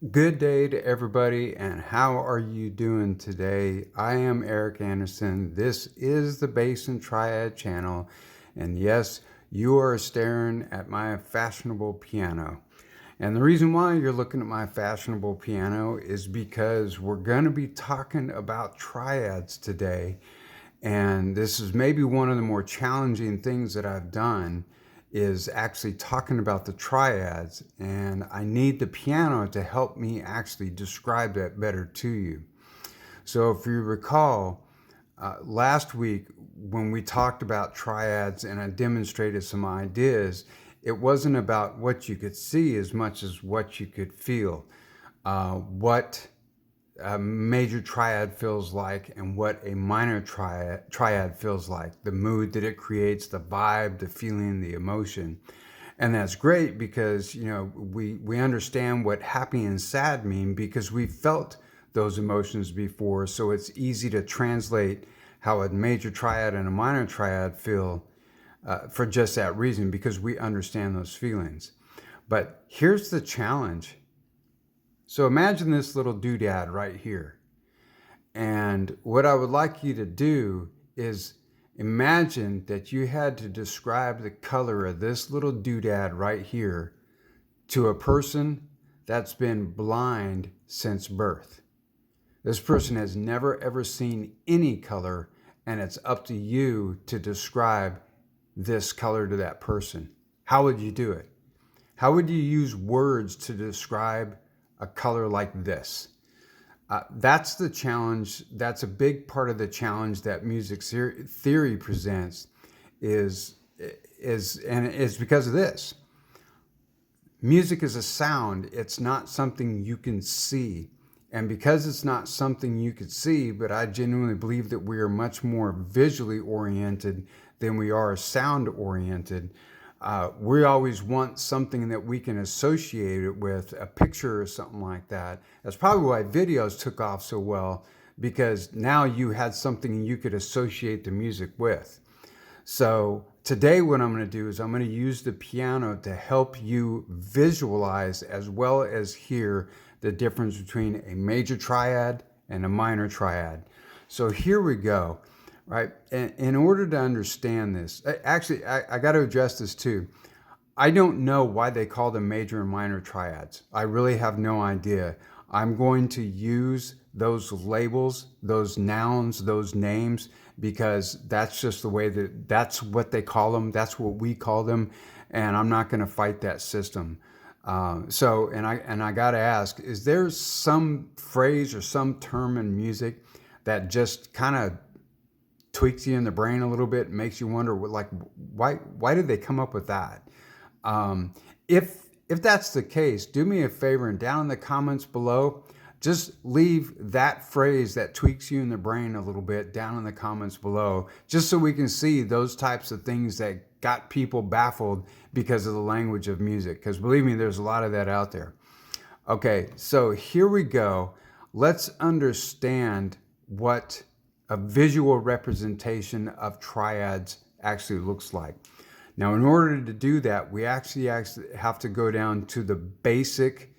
Good day to everybody, and how are you doing today? I am Eric Anderson. This is the Bass and Triad channel, and yes, you are staring at my fashionable piano. And the reason why you're looking at my fashionable piano is because we're going to be talking about triads today. And this is maybe one of the more challenging things that I've done is actually talking about the triads, and I need the piano to help me actually describe that better to you. So if you recall, last week when we talked about triads and I demonstrated some ideas, it wasn't about what you could see as much as what you could feel. What a major triad feels like and what a minor triad feels like, the mood that it creates, the vibe, the feeling, the emotion. And that's great because, we understand what happy and sad mean because we felt those emotions before. So it's easy to translate how a major triad and a minor triad feel for just that reason, because we understand those feelings. But here's the challenge. So imagine this little doodad right here. And what I would like you to do is imagine that you had to describe the color of this little doodad right here to a person that's been blind since birth. This person has never ever seen any color, and it's up to you to describe this color to that person. How would you do it? How would you use words to describe a color like this? That's the challenge. That's a big part of the challenge that music theory presents and it's because of this. Music is a sound. It's not something you can see. And because it's not something you could see, but I genuinely believe that we are much more visually oriented than we are sound oriented. We always want something that we can associate it with, a picture or something like that. That's probably why videos took off so well, because now you had something you could associate the music with. So today what I'm going to do is I'm going to use the piano to help you visualize as well as hear the difference between a major triad and a minor triad. So here we go, right? And in order to understand this, actually, I got to address this too. I don't know why they call them major and minor triads. I really have no idea. I'm going to use those labels, those nouns, those names, because that's just the way that's what they call them. That's what we call them. And I'm not going to fight that system. I got to ask, is there some phrase or some term in music that just kind of tweaks you in the brain a little bit, makes you wonder, like, why did they come up with that? Um, if that's the case, do me a favor and down in the comments below, just leave that phrase that tweaks you in the brain a little bit down in the comments below, just so we can see those types of things that got people baffled because of the language of music. Because believe me, there's a lot of that out there. Okay, so here we go. Let's understand what a visual representation of triads actually looks like. Now, in order to do that, we actually have to go down to the basic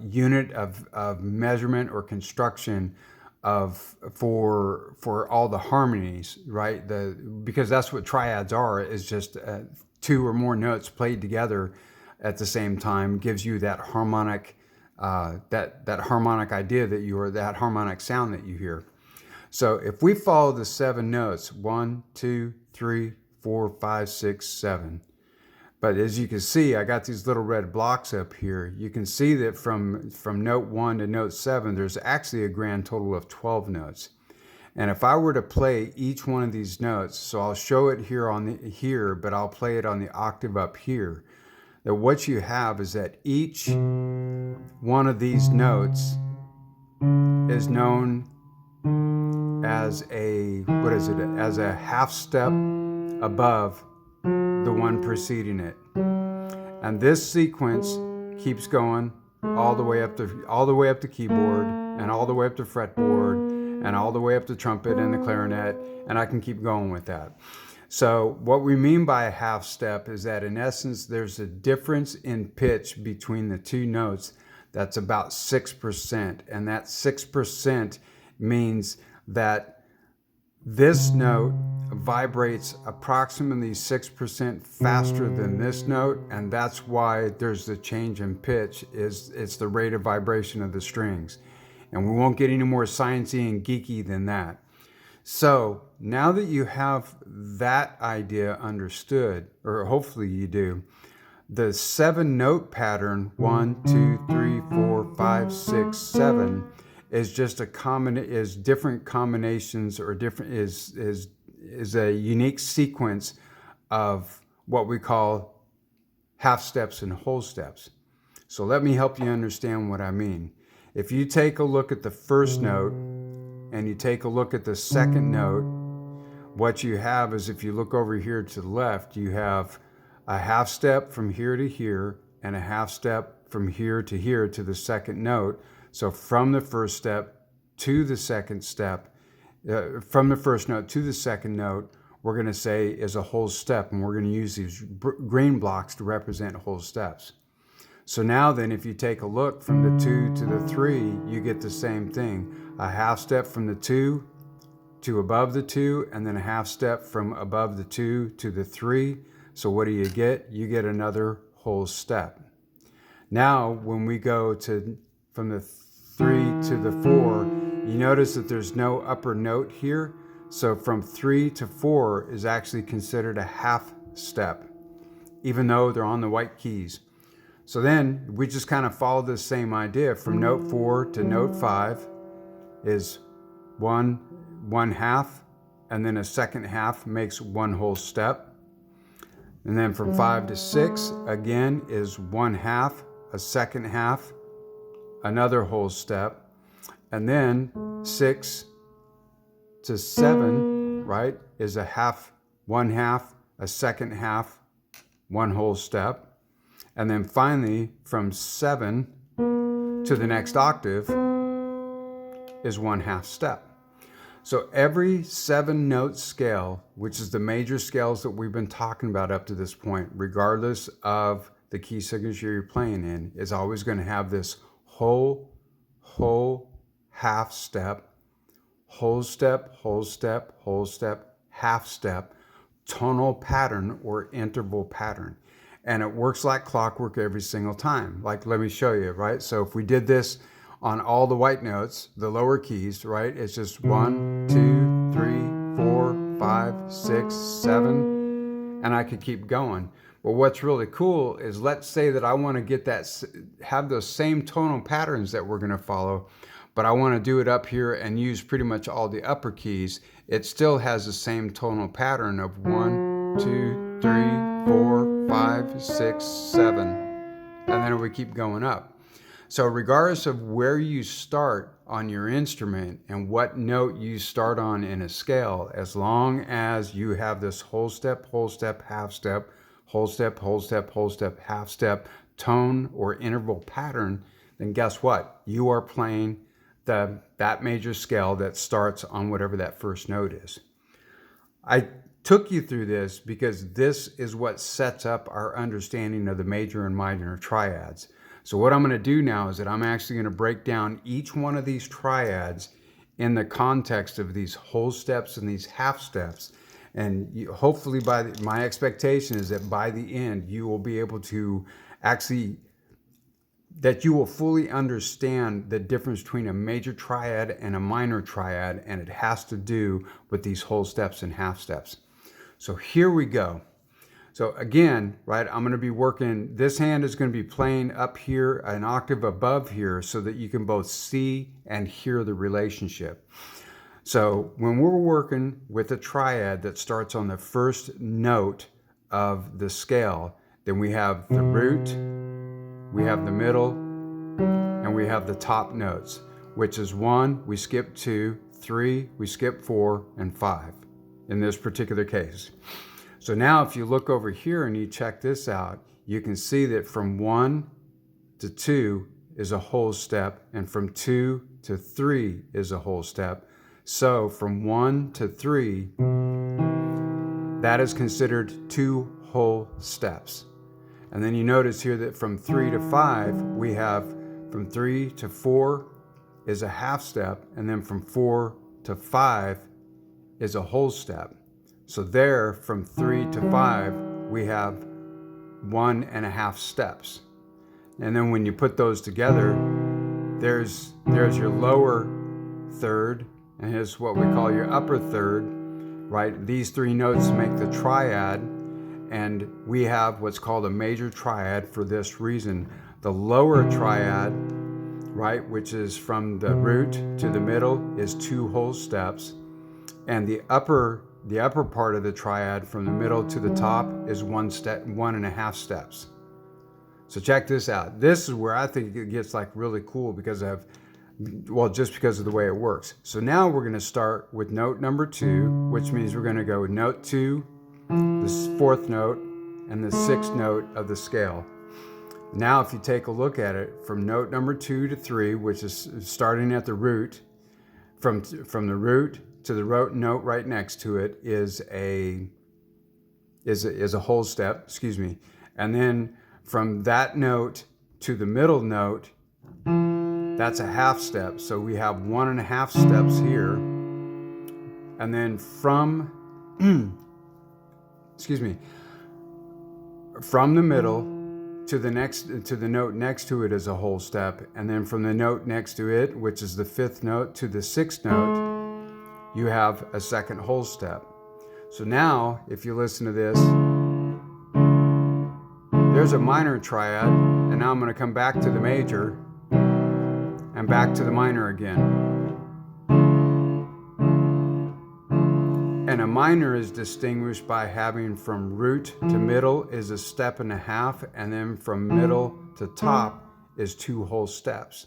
unit of measurement or construction for all the harmonies, right? Because that's what triads are, is just two or more notes played together at the same time gives you that harmonic that harmonic idea that harmonic sound that you hear. So if we follow the 7 notes, 1, 2, 3, 4, 5, 6, 7. But as you can see, I got these little red blocks up here. You can see that from note 1 to note 7, there's actually a grand total of 12 notes. And if I were to play each one of these notes, so I'll show it here, but I'll play it on the octave up here, that what you have is that each one of these notes is known as as a half step above the one preceding it. And this sequence keeps going all the way up to keyboard, and all the way up to fretboard, and all the way up to trumpet and the clarinet, and I can keep going with that. So what we mean by a half step is that in essence there's a difference in pitch between the two notes That's about 6%. And that 6% means that this note vibrates approximately 6% faster than this note, and that's why there's the change in pitch. It's the rate of vibration of the strings. And we won't get any more sciencey and geeky than that. So now that you have that idea understood, or hopefully you do, the 7-note pattern, 1, 2, 3, 4, 5, 6, 7, is just is different combinations, or different is a unique sequence of what we call half steps and whole steps. So let me help you understand what I mean. If you take a look at the first note and you take a look at the second note, what you have is, if you look over here to the left, you have a half step from here to here and a half step from here to the second note. So from the first step to the second step, from the first note to the second note, we're going to say is a whole step, and we're going to use these green blocks to represent whole steps. So now then, if you take a look from the 2 to the 3, you get the same thing. A half step from the 2 to above the 2, and then a half step from above the 2 to the 3. So what do you get? You get another whole step. Now, when we go from the 3 to the 4, you notice that there's no upper note here. So from 3 to 4 is actually considered a half step, even though they're on the white keys. So then we just kind of follow the same idea. From note 4 to note 5 is one half, and then a second half makes one whole step. And then from 5 to 6, again, is one half, a second half, another whole step. And then 6 to 7, right, is a half, one half, a second half, one whole step. And then finally, from 7 to the next octave is one half step. So every 7-note scale, which is the major scales that we've been talking about up to this point, regardless of the key signature you're playing in, is always going to have this whole, half step, whole step, whole step, whole step, half step, tonal pattern or interval pattern. And it works like clockwork every single time. Like, let me show you, right? So if we did this on all the white notes, the lower keys, right? It's just 1, 2, 3, 4, 5, 6, 7, and I could keep going. But what's really cool is, let's say that I want to get have those same tonal patterns that we're going to follow, but I want to do it up here and use pretty much all the upper keys. It still has the same tonal pattern of 1, 2, 3, 4, 5, 6, 7, and then we keep going up. So regardless of where you start on your instrument and what note you start on in a scale, as long as you have this whole step, half step, whole step, half step tone or interval pattern, then guess what? You are playing that major scale that starts on whatever that first note is. I took you through this because this is what sets up our understanding of the major and minor triads. So what I'm going to do now is that I'm actually going to break down each one of these triads in the context of these whole steps and these half steps. And hopefully my expectation is that by the end, you will be able to that you will fully understand the difference between a major triad and a minor triad, and it has to do with these whole steps and half steps. So here we go. So again, right, I'm going to be working, this hand is going to be playing up here, an octave above here, so that you can both see and hear the relationship. So when we're working with a triad that starts on the first note of the scale, then we have the root, we have the middle, and we have the top notes, which is 1, we skip 2, 3, we skip 4, and 5 in this particular case. So now if you look over here and you check this out, you can see that from 1 to 2 is a whole step, and from 2 to 3 is a whole step. So from 1 to 3, that is considered 2 whole steps. And then you notice here that from 3 to 5, we have from 3 to 4 is a half step, and then from 4 to 5 is a whole step. So there, from 3 to 5, we have 1.5 steps. And then when you put those together, there's your lower third, and here's what we call your upper third, right? These three notes make the triad, and we have what's called a major triad for this reason. The lower triad, right, which is from the root to the middle, is 2 whole steps, and the upper part of the triad from the middle to the top is 1.5 steps. So check this out. This is where I think it gets like really cool because just because of the way it works. So now we're going to start with note number 2, which means we're going to go note 2, the 4th note, and the 6th note of the scale. Now if you take a look at it, from note number 2 to 3, which is starting at the root, from the root to the note right next to it is a whole step, excuse me. And then from that note to the middle note, that's a half step. So we have 1.5 steps here. And then from, from the middle to the note next to it is a whole step. And then from the note next to it, which is the 5th note, to the 6th note, you have a second whole step. So now, if you listen to this, there's a minor triad, and now I'm going to come back to the major and back to the minor again. And a minor is distinguished by having from root to middle is 1.5 steps, and then from middle to top is 2 whole steps.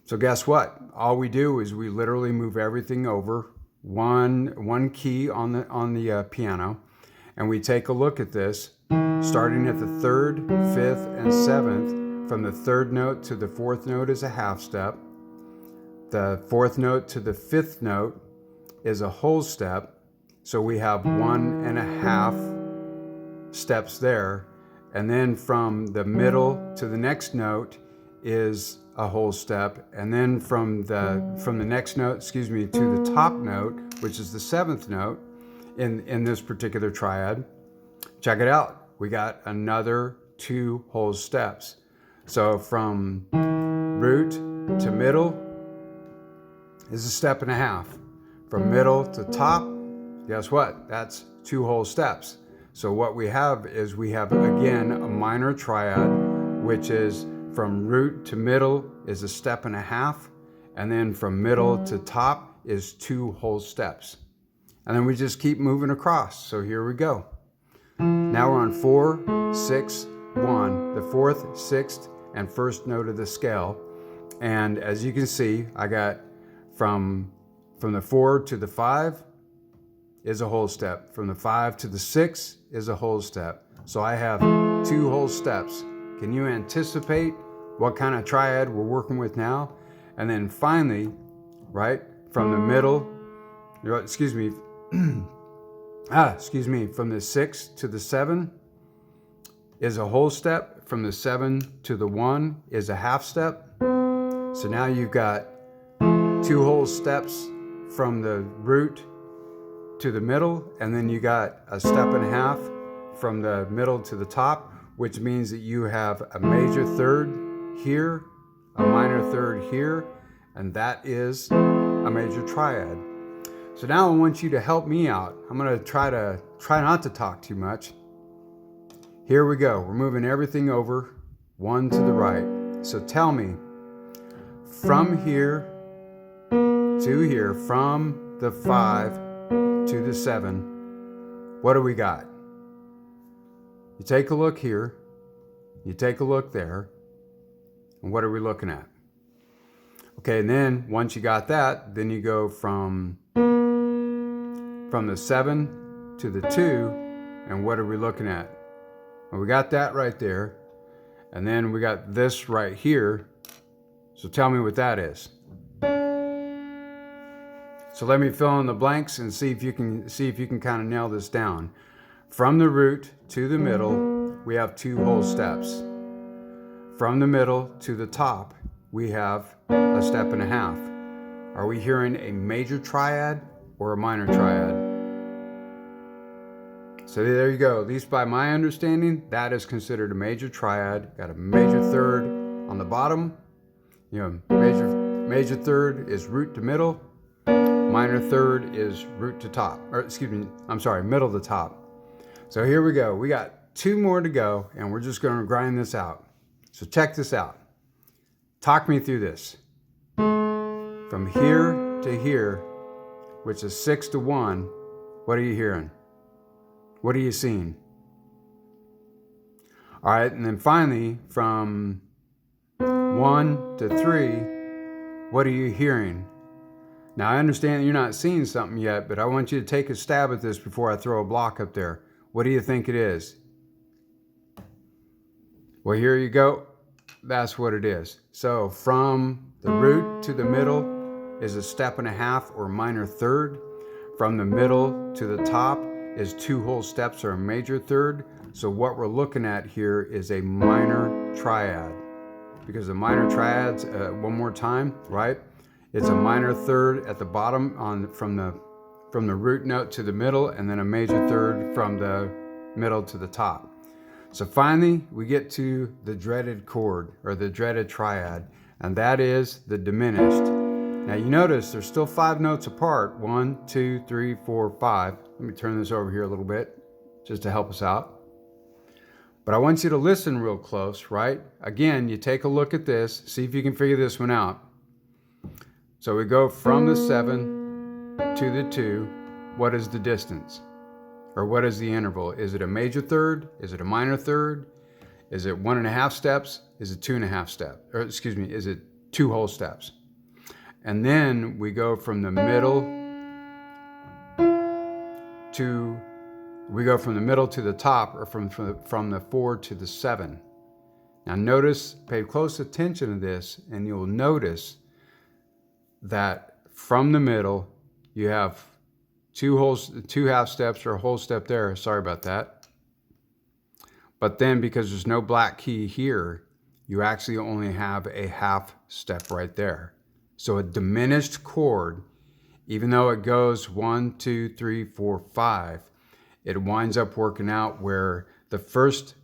So guess what? All we do is we literally move everything over one key on the piano, and we take a look at this, starting at the 3rd, 5th, and 7th. From the 3rd note to the 4th note is a half step. The 4th note to the 5th note is a whole step. So we have 1.5 steps there. And then from the middle to the next note is a whole step. And then from the next note, to the top note, which is the 7th note in this particular triad, check it out. We got another 2 whole steps. So from root to middle is 1.5 steps. From middle to top, guess what? That's 2 whole steps. So what we have is again a minor triad, which is from root to middle is 1.5 steps, and then from middle to top is 2 whole steps. And then we just keep moving across. So here we go. Now we're on 4, 6, 1, the 4th, 6th, and 1st note of the scale. And as you can see, I got from the 4 to the 5 is a whole step. From the 5 to the 6 is a whole step. So I have 2 whole steps. Can you anticipate what kind of triad we're working with now? And then finally, right, from the middle, from the 6 to the 7 is a whole step. From the 7 to the 1 is a half step. So now you've got 2 whole steps from the root to the middle, and then you got 1.5 steps from the middle to the top, which means that you have a major third here, a minor third here, and that is a major triad. So now I want you to help me out. I'm going to try not to talk too much. Here we go. We're moving everything over, 1 to the right. So tell me, from here to here, from the 5 to the 7, what do we got? You take a look here, you take a look there, and what are we looking at? Okay, and then once you got that, then you go from the 7 to the 2, and what are we looking at? Well, we got that right there, and then we got this right here. So tell me what that is. So let me fill in the blanks and see if you can kind of nail this down. From the root to the middle, we have 2 whole steps. From the middle to the top we have a step and a half. Are we hearing a major triad or a minor triad? So there you go. At least by my understanding, that is considered a major triad. Got a major third on the bottom. Major third is root to middle. Minor third is root to top. Middle to top. So here we go. We got 2 more to go, and we're just going to grind this out. So check this out. Talk me through this. From here to here, which is 6 to 1, what are you hearing? What are you seeing? All right, and then finally, from 1 to 3, what are you hearing? Now, I understand that you're not seeing something yet, but I want you to take a stab at this before I throw a block up there. What do you think it is? Well, here you go. That's what it is. So from the root to the middle is a step and a half or minor third. From the middle to the top is 2 whole steps or a major third. So what we're looking at here is a minor triad. Because the minor triads, one more time, right? It's a minor third at the bottom from the root note to the middle, and then a major third from the middle to the top. So finally, we get to the dreaded chord, or the dreaded triad, and that is the diminished. Now you notice there's still 5 notes apart. 1, 2, 3, 4, 5. Let me turn this over here a little bit, just to help us out. But I want you to listen real close, right? Again, you take a look at this, see if you can figure this one out. So we go from the 7 to the 2. What is the distance? Or what is the interval? Is it a major third? Is it a minor third? Is it 1.5 steps? Is it 2.5 steps? Or excuse me, is it 2 whole steps? And then we go from the middle to the top, or from the 4 to the 7. Now notice, pay close attention to this, and you'll notice that from the middle you have 2 half steps, or a whole step there. Sorry about that. But then, because there's no black key here, you actually only have a half step right there. So a diminished chord, even though it goes 1, 2, 3, 4, 5, it winds up working out where the first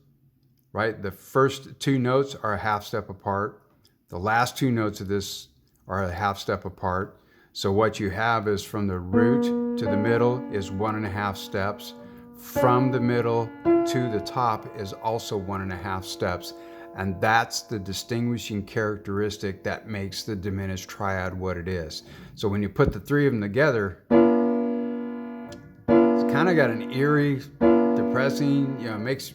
2 notes are a half step apart. The last 2 notes of this are a half step apart. So what you have is from the root to the middle is 1.5 steps. From the middle to the top is also 1.5 steps. And that's the distinguishing characteristic that makes the diminished triad what it is. So when you put the 3 of them together, it's kind of got an eerie, depressing, makes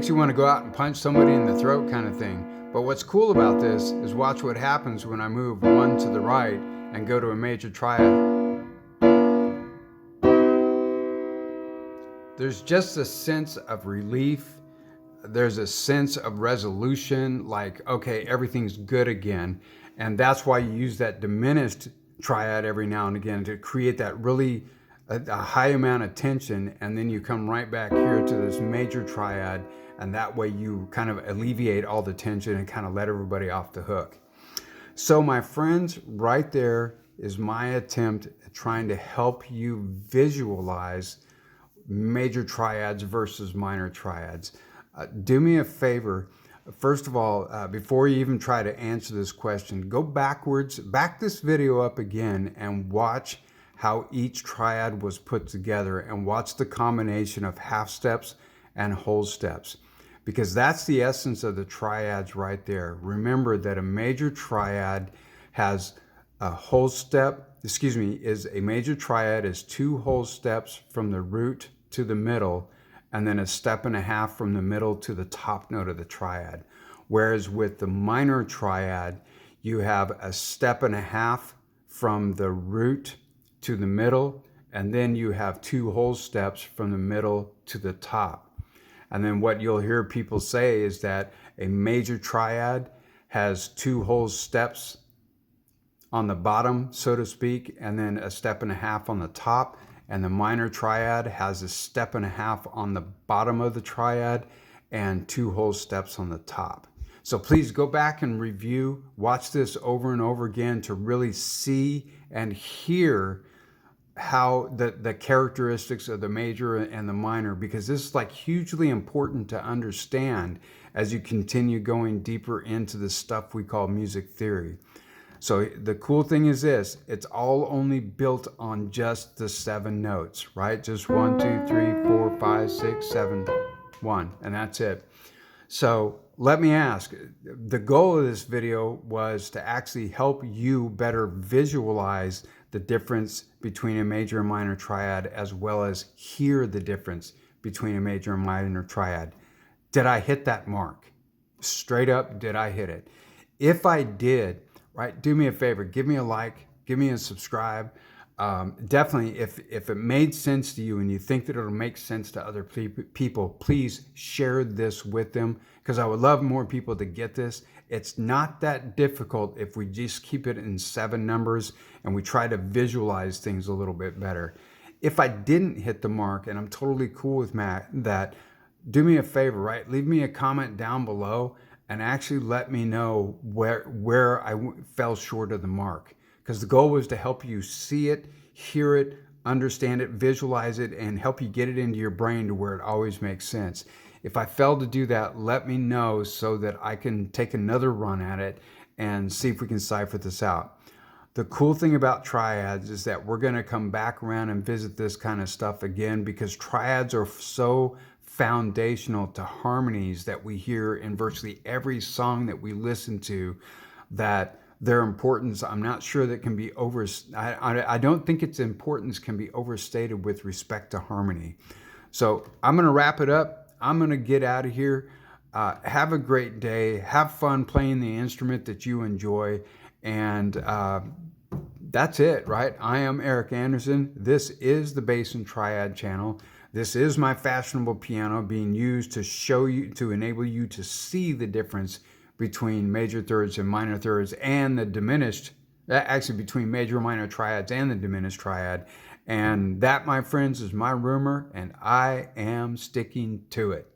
you want to go out and punch somebody in the throat kind of thing. But what's cool about this is watch what happens when I move 1 to the right and go to a major triad. There's just a sense of relief. There's a sense of resolution, like, okay, everything's good again. And that's why you use that diminished triad every now and again, to create that really a high amount of tension, and then you come right back here to this major triad, and that way you kind of alleviate all the tension and kind of let everybody off the hook. So my friends, right there is my attempt at trying to help you visualize major triads versus minor triads. Do me a favor. First of all, before you even try to answer this question, go backwards, back this video up again, and watch how each triad was put together, and watch the combination of half steps and whole steps, because that's the essence of the triads right there. Remember that a major triad has a whole step, is a major triad is 2 whole steps from the root to the middle, and then a step and a half from the middle to the top note of the triad. Whereas with the minor triad, you have a step and a half from the root to the middle, and then you have 2 whole steps from the middle to the top. And then what you'll hear people say is that a major triad has 2 whole steps on the bottom, so to speak, and then a step and a half on the top. And the minor triad has a step and a half on the bottom of the triad and 2 whole steps on the top. So please go back and review, watch this over and over again to really see and hear how the characteristics of the major and the minor, because this is like hugely important to understand as you continue going deeper into the stuff we call music theory. So the cool thing is this, it's all only built on just the 7 notes, right? Just 1, 2, 3, 4, 5, 6, 7, 1, and that's it. So let me ask, the goal of this video was to actually help you better visualize the difference between a major and minor triad, as well as hear the difference between a major and minor triad. Did I hit that mark? Straight up, did I hit it? If I did, right, do me a favor, give me a like, give me a subscribe. Definitely, if it made sense to you and you think that it'll make sense to other people, please share this with them, because I would love more people to get this. It's not that difficult if we just keep it in 7 numbers and we try to visualize things a little bit better. If I didn't hit the mark, and I'm totally cool with that, do me a favor, right? Leave me a comment down below and actually let me know where I fell short of the mark. Because the goal was to help you see it, hear it, understand it, visualize it, and help you get it into your brain to where it always makes sense. If I failed to do that, let me know so that I can take another run at it and see if we can cipher this out. The cool thing about triads is that we're going to come back around and visit this kind of stuff again, because triads are so foundational to harmonies that we hear in virtually every song that we listen to, that their importance, I'm not sure that can be I don't think its importance can be overstated with respect to harmony. So I'm going to wrap it up. I'm going to get out of here. Have a great day. Have fun playing the instrument that you enjoy. And that's it, right? I am Eric Anderson. This is the Bass and Triad channel. This is my fashionable piano being used to show you, to enable you to see the difference between major thirds and minor thirds, and the diminished, actually between major and minor triads and the diminished triad. And that, my friends, is my rumor, and I am sticking to it.